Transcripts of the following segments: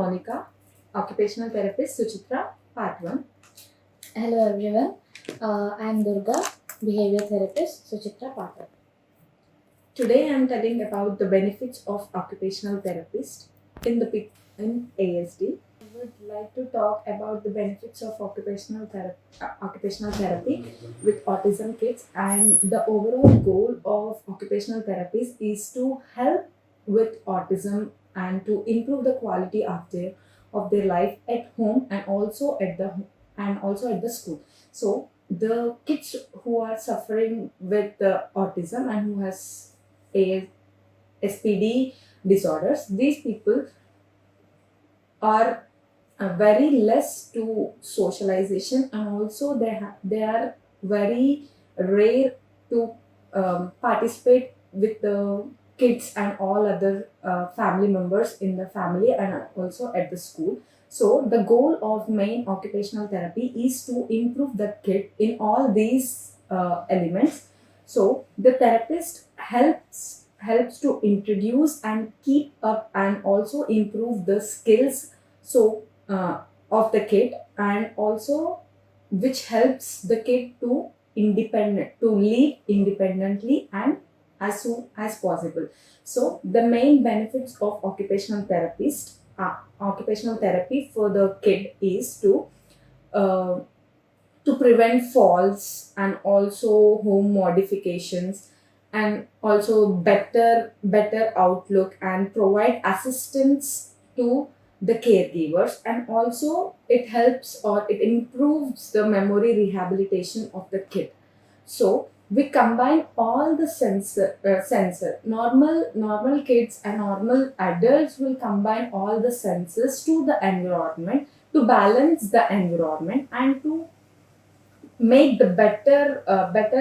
Monica, occupational therapist, Suchitra, part 1. Hello everyone, I am Durga, behavior therapist, Suchitra Pathak. Today I am telling about the benefits of occupational therapist in ASD. I would like to talk about the benefits of occupational therapy with autism kids, and the overall goal of occupational therapies is to help with autism and to improve the quality of their life at home and also at the school. So the kids who are suffering with autism and who has a SPD disorders, these people are very less to socialization, and also they are very rare to participate with the kids and all other family members in the family and also at the school. So the goal of main occupational therapy is to improve the kid in all these elements. So the therapist helps to introduce and keep up and also improve the skills of the kid, and also which helps the kid to live independently and as soon as possible. So the main benefits of occupational therapy for the kid is uh, to prevent falls and also home modifications, and also better outlook, and provide assistance to the caregivers, and also it helps or it improves the memory rehabilitation of the kid. So we combine all the sensor normal kids and normal adults will combine all the senses to the environment to balance the environment and to make the better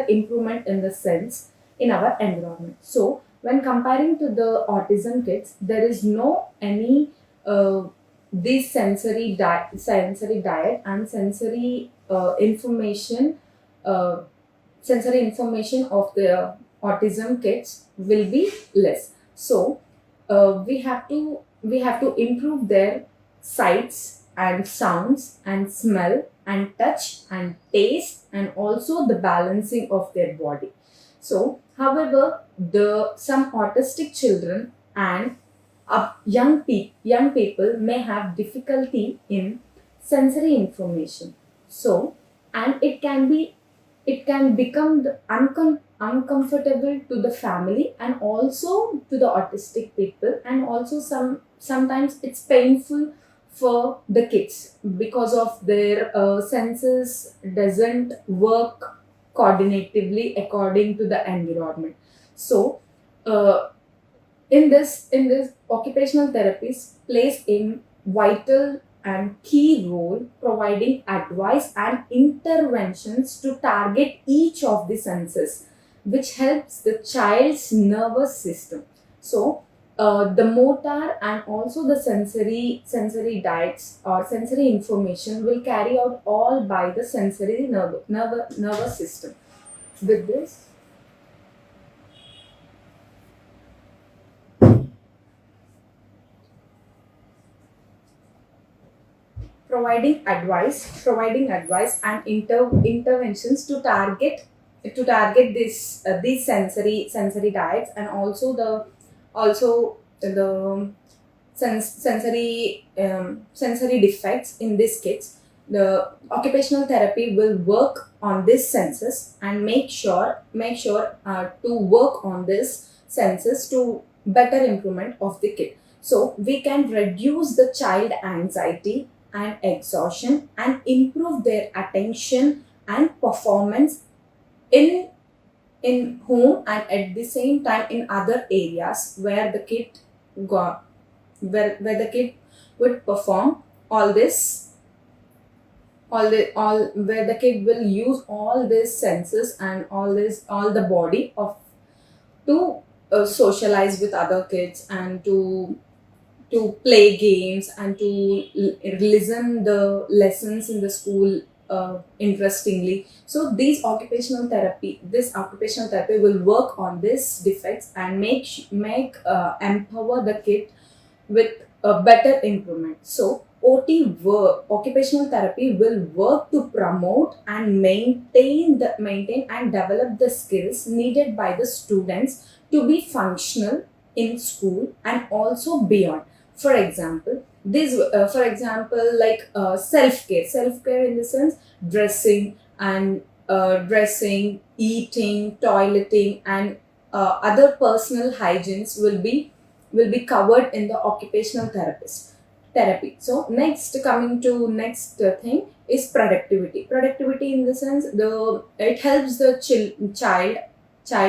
improvement in the sense in our environment. So when comparing to the autism kids, there is no any this sensory diet and uh, sensory information of the autism kids will be less. So we have to improve their sights and sounds and smell and touch and taste, and also the balancing of their body. So however, the some autistic children and young people may have difficulty in sensory information. So, and it can become uncomfortable to the family and also to the autistic people, and also sometimes it's painful for the kids because of their senses doesn't work coordinatively according to the environment. So uh, in this occupational therapist plays a vital and key role, providing advice and interventions to target each of the senses, which helps the child's nervous system. So the motor and also the sensory diets or sensory information will carry out all by the sensory nervous system. With this, providing advice and interventions to target these sensory diets, and also the sensory defects in these kids. The occupational therapy will work on these senses and make sure to work on these senses to better improvement of the kid. So we can reduce the child anxiety and exhaustion and improve their attention and performance in home, and at the same time in other areas where the kid go where the kid would perform all this all where the kid will use all these senses and all the body of to socialize with other kids, and to play games, and to listen the lessons in the school interestingly. So this occupational therapy will work on these defects and make empower the kid with a better improvement. So occupational therapy will work to promote and maintain and develop the skills needed by the students to be functional in school and also beyond. For example, like self care in the sense dressing, eating, toileting, and other personal hygienes will be covered in the occupational therapy. So next, coming to next thing is productivity. Productivity in the sense the it helps the child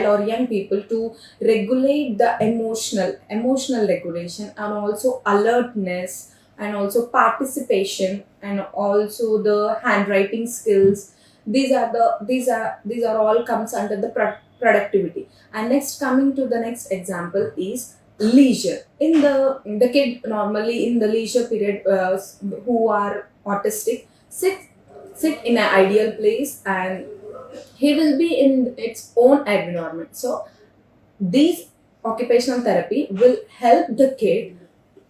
or young people to regulate the emotional regulation, and also alertness, and also participation, and also the handwriting skills. These are all comes under the productivity. And next, coming to the next example is leisure. In the kid normally in the leisure period, who are autistic, sit in an ideal place, and he will be in its own environment. So these occupational therapy will help the kid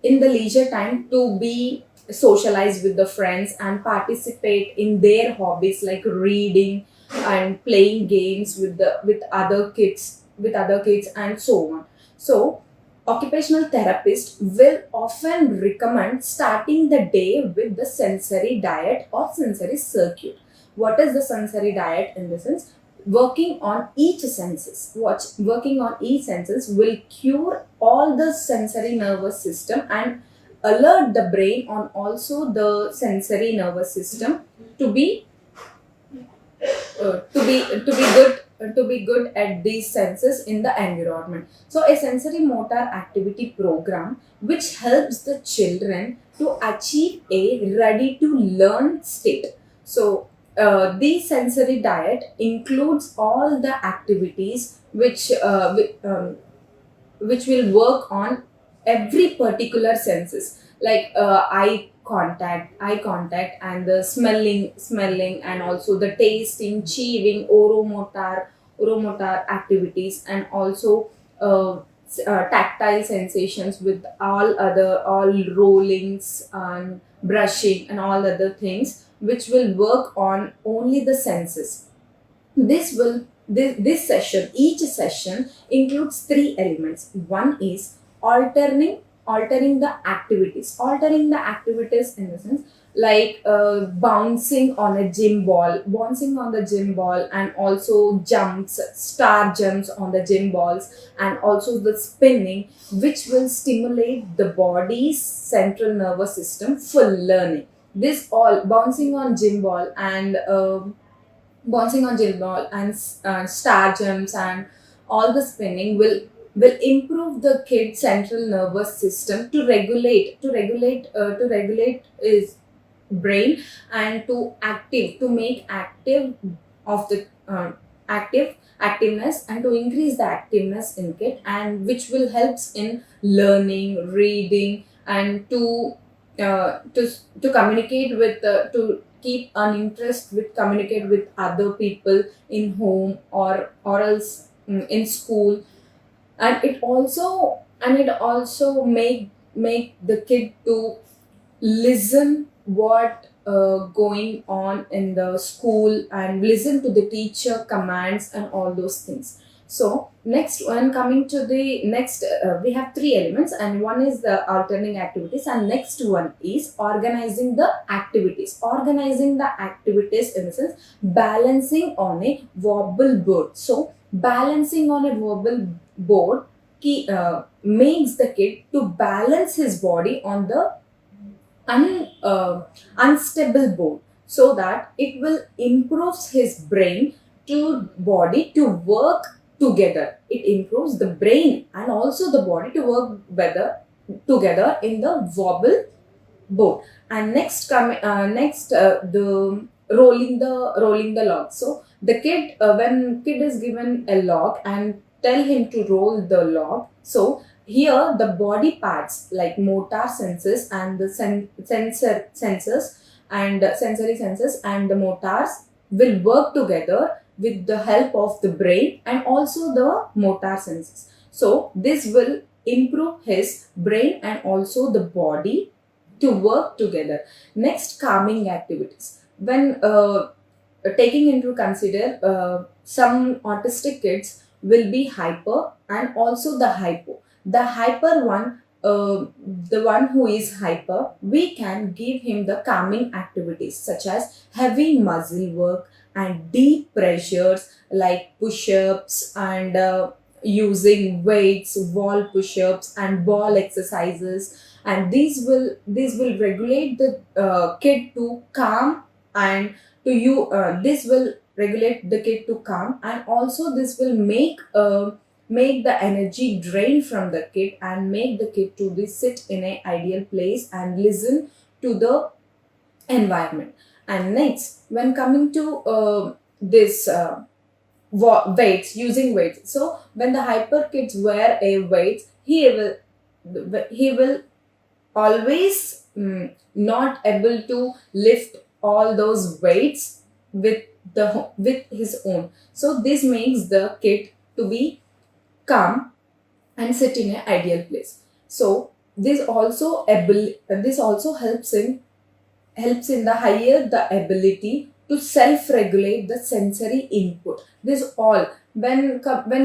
in the leisure time to be socialized with the friends and participate in their hobbies like reading and playing games with other kids and so on. So occupational therapist will often recommend starting the day with the sensory diet or sensory circuit. What is the sensory diet in the sense? Working on each senses will cure all the sensory nervous system and alert the brain on also the sensory nervous system to be to be good at these senses in the environment. So a sensory motor activity program which helps the children to achieve a ready to learn state. So the sensory diet includes all the activities which will work on every particular senses, like eye contact, and the smelling, and also the tasting, chewing, oromotor activities, and also tactile sensations with all rollings and brushing and all other things which will work on only the senses. This session Each session includes three elements. One is altering the activities in the sense, like bouncing on the gym ball, and also star jumps on the gym balls, and also the spinning, which will stimulate the body's central nervous system for learning. This all bouncing on gym ball and star jumps and all the spinning will improve the kid's central nervous system to regulate his brain, and to make of the activeness, and to increase the activeness in kid, and which will helps in learning, reading, and to communicate to keep an interest with communicate with other people in home, or else in school. And it also make the kid to listen what going on in the school, and listen to the teacher commands and all those things. So next one, coming to the next, we have three elements, and one is the alternating activities, and next one is organizing the activities in the sense, balancing on a wobble board. So balancing on a wobble board makes the kid to balance his body on the unstable board, so that it will improve his brain to body to work together. It improves the brain and also the body to work better together in the wobble board. And next, the rolling the log. So the kid, when kid is given a log and tell him to roll the log, so here the body parts like motor senses and the sensors, and sensory senses and the motors will work together with the help of the brain and also the motor senses. So this will improve his brain and also the body to work together. Next, calming activities. When taking into consider some autistic kids will be hyper and also the hypo. The hyper one, the one who is hyper, we can give him the calming activities such as heavy muscle work and deep pressures like push-ups and using weights, wall push-ups and ball exercises. And these will regulate the kid to calm, and to you this will regulate the kid to calm, and also this will make the energy drain from the kid and make the kid to be sit in a ideal place and listen to the environment. And next, when coming to this weights, using weights, so when the hyper kids wear a weight, he will always not able to lift all those weights with his own. So this makes the kid to be calm and sit in an ideal place. So this also helps in the higher the ability to self-regulate the sensory input. This all when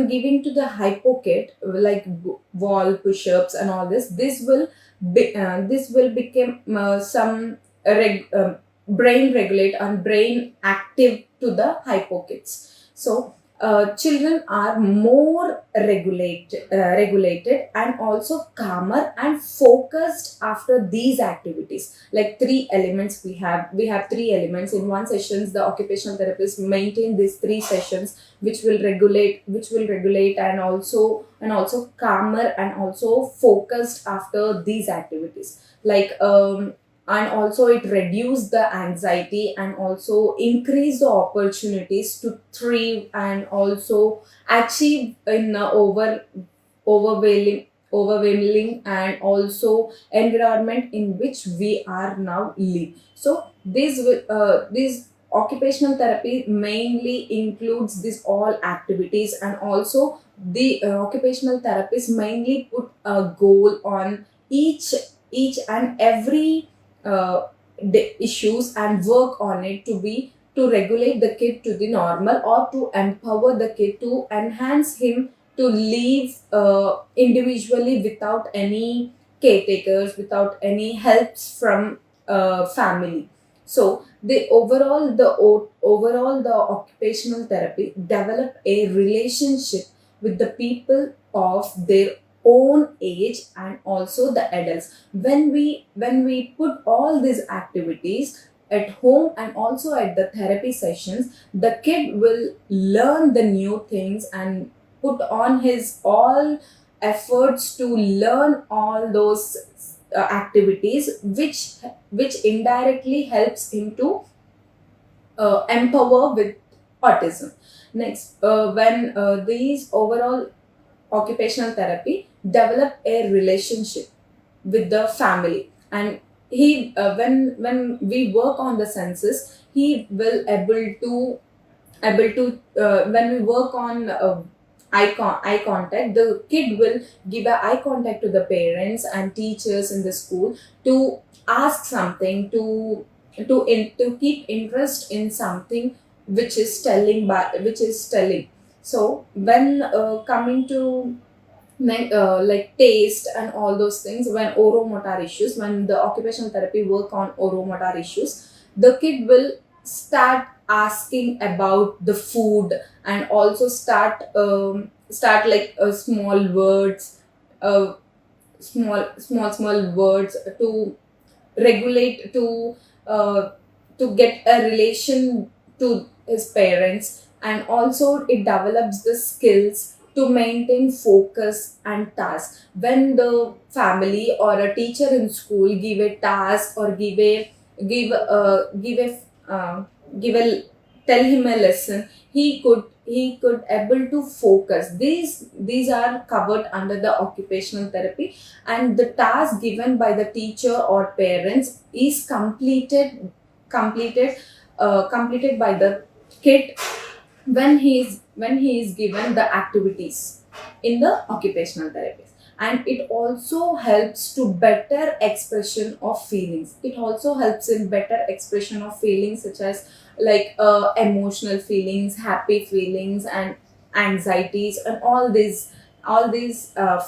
giving to the hypo kid like wall push-ups and all this will become some brain regulate and brain active to the hypo kids. So children are more regulated and also calmer and focused after these activities. Like three elements we have three elements in one sessions. The occupational therapist maintain these three sessions which will regulate and also calmer and also focused after these activities. Like and also it reduce the anxiety and also increase the opportunities to thrive and also achieve in overwhelming and also environment in which we are now live. So this occupational therapy mainly includes this all activities, and also the occupational therapist mainly put a goal on each and every uh, issues and work on it to regulate the kid to the normal or to empower the kid to enhance him to live individually without any caretakers, without any helps from family. So overall the occupational therapy develop a relationship with the people of their own age and also the adults. When we put all these activities at home and also at the therapy sessions, the kid will learn the new things and put on his all efforts to learn all those activities which indirectly helps him to empower with autism. Next, when these overall occupational therapy develop a relationship with the family, and he when we work on the senses, he will able to when we work on eye contact, the kid will give a eye contact to the parents and teachers in the school to ask something, to keep interest in something which is telling. So when coming to like taste and all those things, when oromotor issues, when the occupational therapy work on oromotor issues, the kid will start asking about the food and also start like small words, uh, small words to regulate to get a relation to his parents, and also it develops the skills to maintain focus and task. When the family or a teacher in school give a task or uh, give a tell him a lesson, he could able to focus. These are covered under the occupational therapy, and the task given by the teacher or parents is completed by the kid when he is given the activities in the occupational therapy. and it also helps to better expression of feelings. It also helps in better expression of feelings such as like emotional feelings, happy feelings, and anxieties, and all these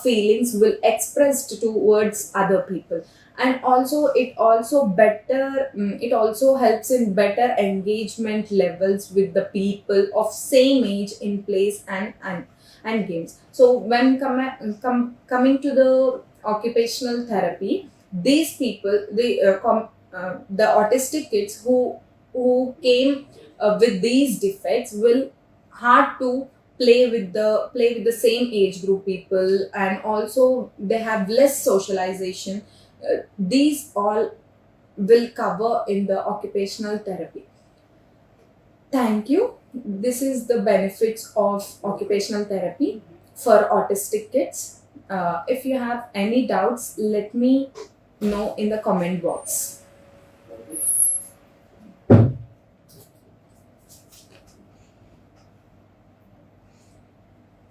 feelings will expressed towards other people. And also it also helps in better engagement levels with the people of same age in place and games. So when coming to the occupational therapy, these people, the autistic kids who came with these defects will hard to play with the same age group people, and also they have less socialization. These all will cover in the occupational therapy. Thank you. This is the benefits of occupational therapy for autistic kids. If you have any doubts, let me know in the comment box.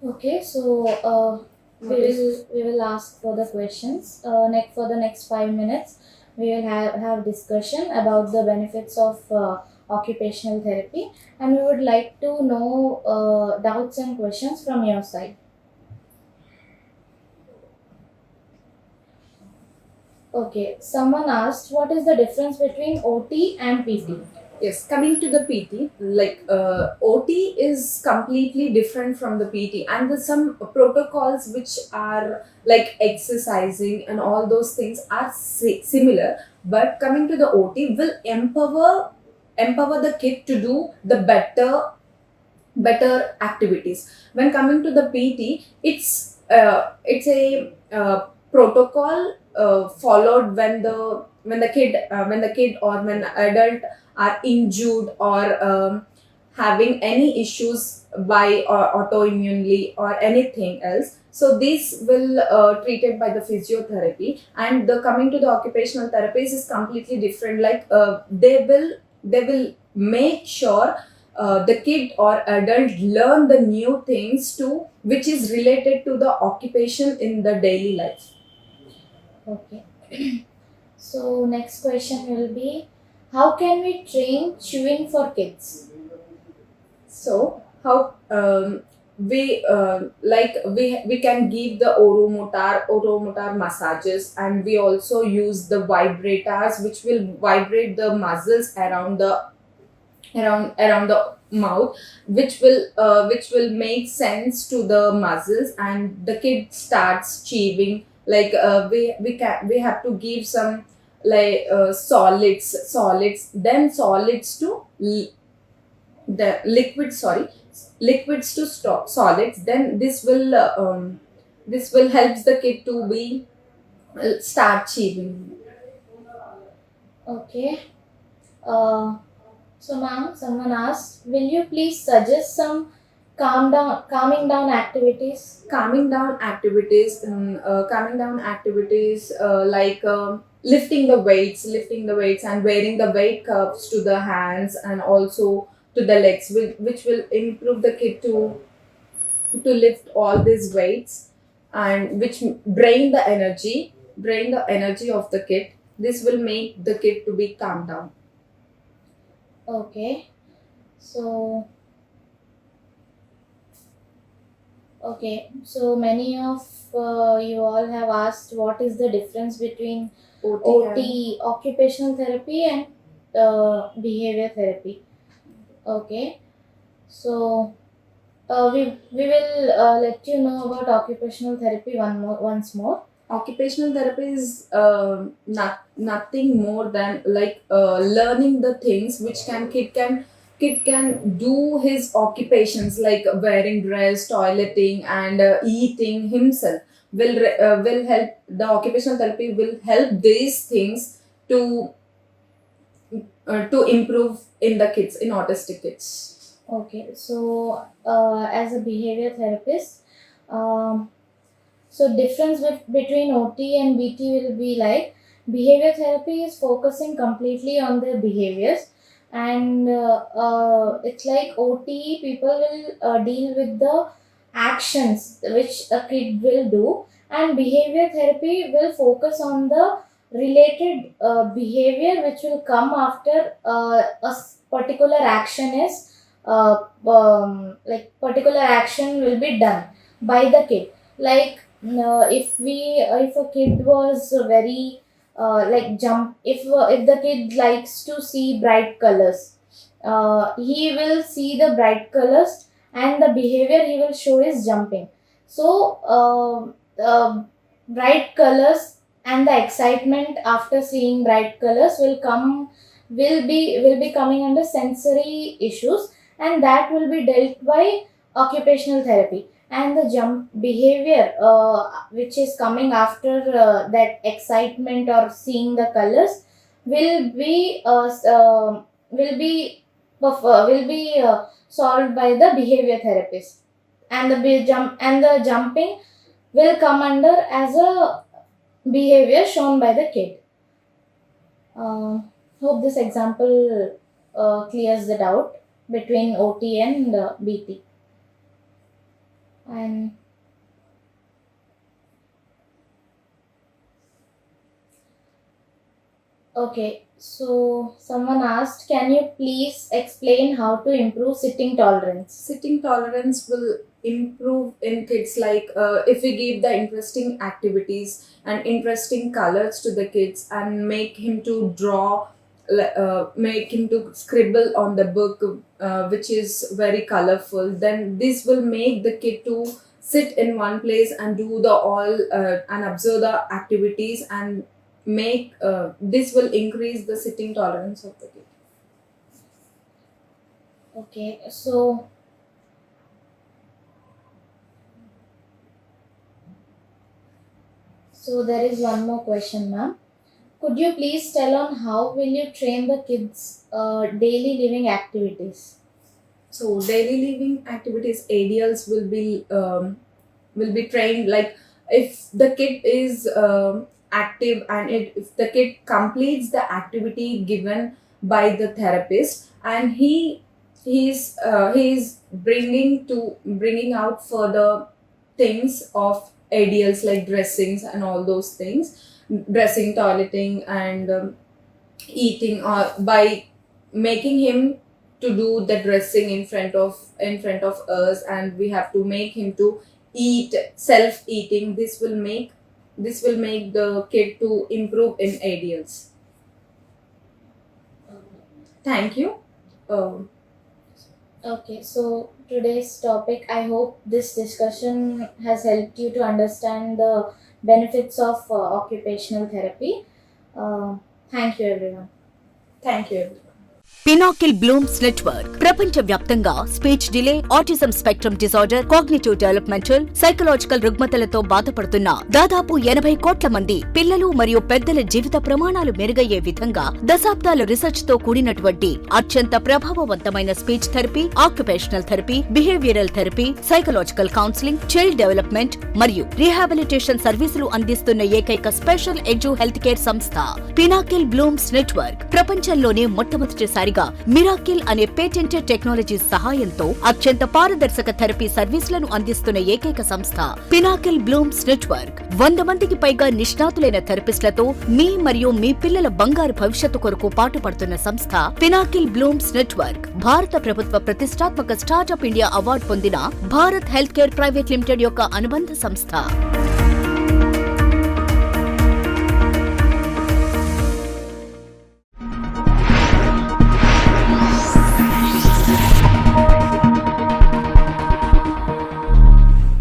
Okay, so we will ask for the questions. Next for the next 5 minutes, we will have discussion about the benefits of occupational therapy, and we would like to know doubts and questions from your side. Okay, someone asked what is the difference between OT and PT? Yes, coming to the PT, like OT is completely different from the PT, and there's some protocols which are like exercising and all those things are similar. But coming to the OT, will empower the kid to do the better activities. When coming to the PT, it's a protocol followed when the kid or when adult are injured or having any issues by autoimmunely or anything else. So this will treated by the physiotherapy, and the coming to the occupational therapies is completely different. Like they will make sure the kid or adult learn the new things too, which is related to the occupation in the daily life. Okay. So next question will be, how can we train chewing for kids? So how we can give the oromotor massages, and we also use the vibrators which will vibrate the muscles around the mouth, which will make sense to the muscles, and the kid starts chewing. Like we have to give some like solids, then solids to the liquid sorry liquids to stop solids, then this will helps the kid to be start chewing. Okay. Uh, so ma'am, someone asked, will you please suggest some calming down activities? Calming down activities like lifting the weights and wearing the weight cuffs to the hands and also to the legs, which will improve the kid to lift all these weights, and which drain the energy of the kid. This will make the kid to be calm down. Okay. So okay. So many of you all have asked what is the difference between OT, occupational therapy, and behavior therapy. Okay. So we will let you know about occupational therapy once more. Occupational therapy is nothing more than like learning the things which kid can do his occupations, like wearing dress, toileting, and eating himself. Will help the occupational therapy will help these things to improve in the kids, in autistic kids. Okay, so as a behavior therapist, um, so difference between OT and BT will be like behavior therapy is focusing completely on their behaviors, and it's like OT people will deal with the actions which a kid will do, and behavior therapy will focus on the related behavior which will come after particular action is like particular action will be done by the kid. Like if a kid was very like jump, if the kid likes to see bright colors, he will see the bright colors, and the behavior he will show is jumping. So bright colors and the excitement after seeing bright colors will be coming under sensory issues, and that will be dealt by occupational therapy. And the jump behavior which is coming after that excitement or seeing the colors will be solved by the behavior therapist, and the jumping will come under as a behavior shown by the kid. Hope this example clears the doubt between OT and BT. And okay, so someone asked, can you please explain how to improve sitting tolerance? Sitting tolerance will improve in kids like if we give the interesting activities and interesting colors to the kids and make him to draw, make him to scribble on the book which is very colorful, then this will make the kid to sit in one place and do the all and observe the activities, and make this will increase the sitting tolerance of the kid. Okay, so there is one more question, ma'am. Could you please tell on how will you train the kids daily living activities? So daily living activities, ADLs will be trained. Like if the kid is active and if the kid completes the activity given by the therapist, and he's bringing out further things of ADLs like dressings and all those things, dressing, toileting, and eating, or by making him to do the dressing in front of us, and we have to make him to eat self eating. This will make the kid to improve in ADLs. Thank you. Okay, so today's topic, I hope this discussion has helped you to understand the benefits of occupational therapy. Thank you, everyone. Thank you, everyone. Pinnacle Blooms Network ప్రపంచవ్యాప్తంగా speech delay, autism spectrum disorder, cognitive developmental, psychological రుగ్మతలతో బాధపడుతున్న దాదాపు 80 కోట్ల మంది పిల్లలు మరియు పెద్దల జీవిత ప్రమాణాలు మెరుగయ్యే విధంగా దశాబ్దాల రీసెర్చ్ తో కూడినటువంటి అత్యంత ప్రభావవంతమైన speech therapy, occupational therapy, behavioural therapy, psychological counselling, child development మరియు రీహాబిలిటేషన్ సర్వీసులు అందిస్తున్న ఏకైక స్పెషల్ ఎడ్యు హెల్త్ కేర్ సంస్థ పినాకిల్ బ్లూమ్స్ నెట్వర్క్. ప్రపంచంలోనే మొట్టమొదటిసారిగా మిరాకిల్ అనే పేటెంటెడ్ టెక్నాలజీ సహాయంతో అత్యంత పారదర్శక థెరపీ సర్వీసులను అందిస్తున్న ఏకైక సంస్థ పినాకిల్ బ్లూమ్స్ నెట్వర్క్. 100 మందికి పైగా నిష్ణాతులైన థెరపిస్టులతో మీ మరియు మీ పిల్లల బంగారు భవిష్యత్తు కొరకు పాటుపడుతున్న సంస్థ పినాకిల్ బ్లూమ్స్ నెట్వర్క్. భారత ప్రభుత్వ ప్రతిష్టాత్మక స్టార్టప్ ఇండియా అవార్డు పొందిన Bharat health care private limited యొక్క అనుబంధ సంస్థ.